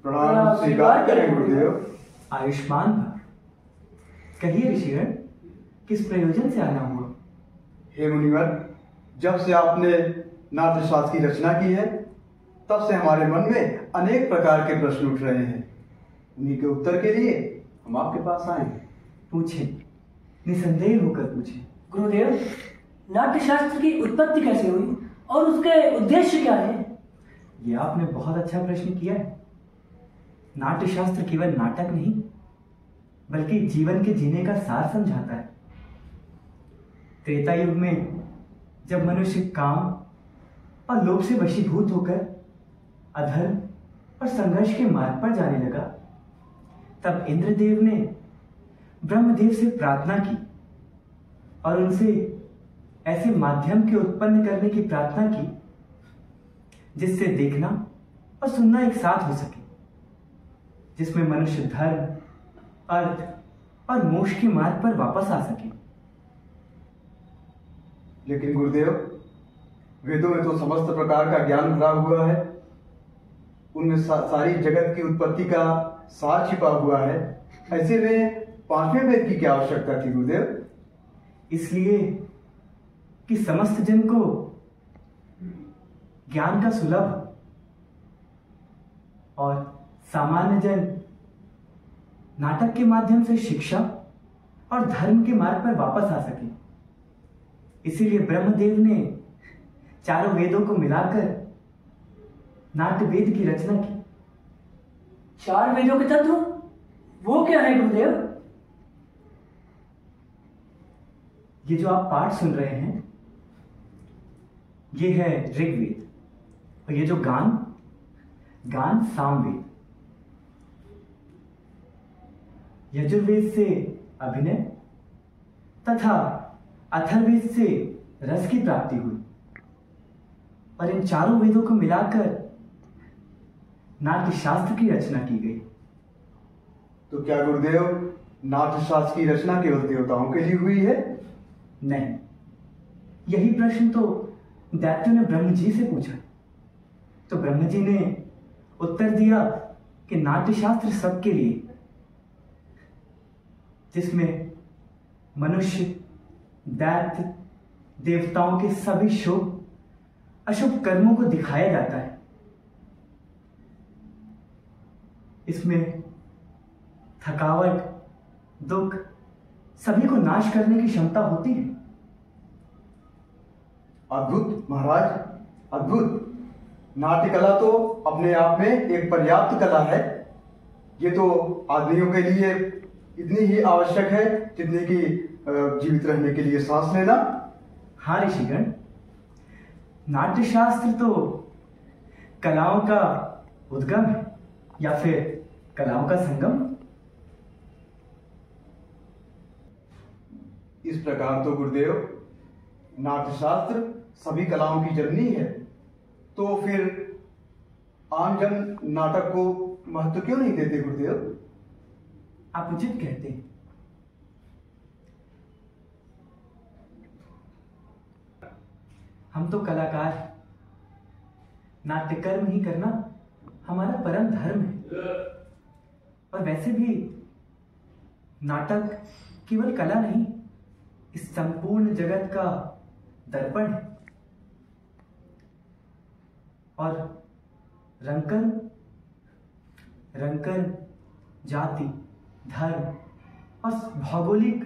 प्रणाम स्वीकार करें गुरुदेव। आयुष्मान भव। कहिए ऋषिगण, किस प्रयोजन से आना हुआ? हे मुनिवर, जब से आपने नाट्यशास्त्र की रचना की है तब से हमारे मन में अनेक प्रकार के प्रश्न उठ रहे हैं। उन्हीं के उत्तर के लिए हम आपके पास आए हैं। पूछें, निसंदेह होकर पूछें। गुरुदेव, नाट्यशास्त्र की उत्पत्ति कैसे हुई और उसके उद्देश्य क्या है? ये आपने बहुत अच्छा प्रश्न किया है। नाट्यशास्त्र केवल नाटक नहीं बल्कि जीवन के जीने का सार समझाता है। त्रेता युग में जब मनुष्य काम और लोभ से वशीभूत होकर अधर्म और संघर्ष के मार्ग पर जाने लगा, तब इंद्रदेव ने ब्रह्मदेव से प्रार्थना की और उनसे ऐसे माध्यम के उत्पन्न करने की प्रार्थना की जिससे देखना और सुनना एक साथ हो सके, जिसमें मनुष्य धर्म, अर्थ और मोक्ष के मार्ग पर वापस आ सके। लेकिन गुरुदेव, वेदों में तो समस्त प्रकार का ज्ञान भरा हुआ है। उनमें सारी जगत की उत्पत्ति का सार छिपा हुआ है। ऐसे में पांचवें वेद की क्या आवश्यकता थी गुरुदेव? इसलिए कि समस्त जन को ज्ञान का सुलभ और सामान्य जन नाटक के माध्यम से शिक्षा और धर्म के मार्ग पर वापस आ सके। इसीलिए ब्रह्मदेव ने चारों वेदों को मिलाकर नाट्य वेद की रचना की। 4 वेदों के तत्व वो क्या है गुरुदेव? ये जो आप पाठ सुन रहे हैं ये है ऋग्वेद, और ये जो गान सामवेद। यजुर्वेद से अभिनय तथा अथर्ववेद से रस की प्राप्ति हुई, और इन चारों वेदों को मिलाकर नाट्यशास्त्र की रचना की गई। तो क्या गुरुदेव नाट्यशास्त्र की रचना केवल देवताओं के लिए हुई है? नहीं, यही प्रश्न तो दैत्यों ने ब्रह्म जी से पूछा, तो ब्रह्म जी ने उत्तर दिया कि नाट्यशास्त्र सबके लिए, जिसमें मनुष्य, दैत्य, देवताओं के सभी शुभ अशुभ कर्मों को दिखाया जाता है। इसमें थकावट, दुख सभी को नाश करने की क्षमता होती है। अद्भुत महाराज, अद्भुत। नाट्य कला तो अपने आप में एक पर्याप्त कला है। ये तो आदमियों के लिए इतनी ही आवश्यक है जितनी कि जीवित रहने के लिए सांस लेना। हाँ ऋषिगण, नाट्यशास्त्र तो कलाओं का उद्गम है या फिर कलाओं का संगम। इस प्रकार तो गुरुदेव नाट्यशास्त्र सभी कलाओं की जननी है। तो फिर आम जन नाटक को महत्व क्यों नहीं देते गुरुदेव? आप उचित कहते हैं। हम तो कलाकार हैं। नाट्यकर्म ही करना हमारा परम धर्म है। और वैसे भी नाटक केवल कला नहीं, इस संपूर्ण जगत का दर्पण है। और रंगकर्म जाति, धर्म और भौगोलिक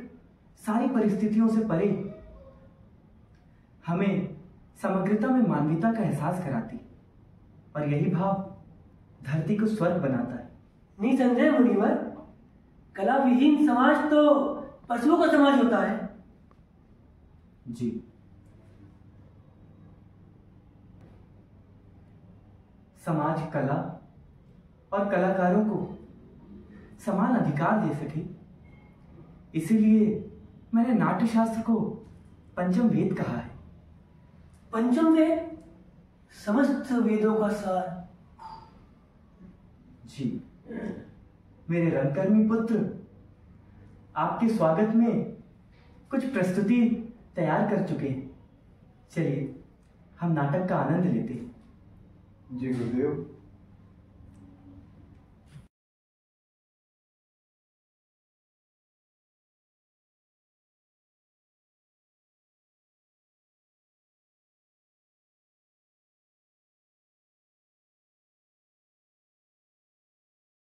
सारी परिस्थितियों से परे हमें समग्रता में मानवीयता का एहसास कराती, और यही भाव धरती को स्वर्ग बनाता है। निसंदेह मुनिवर, कला विहीन समाज तो पशुओं का समाज होता है। जी, समाज कला और कलाकारों को समान अधिकार दे सके, इसीलिए मैंने नाट्यशास्त्र को पंचम वेद कहा है। पंचम वेद समस्त वेदों का सार। जी, मेरे रंगकर्मी पुत्र आपके स्वागत में कुछ प्रस्तुति तैयार कर चुके हैं। चलिए हम नाटक का आनंद लेते हैं। जी गुरुदेव।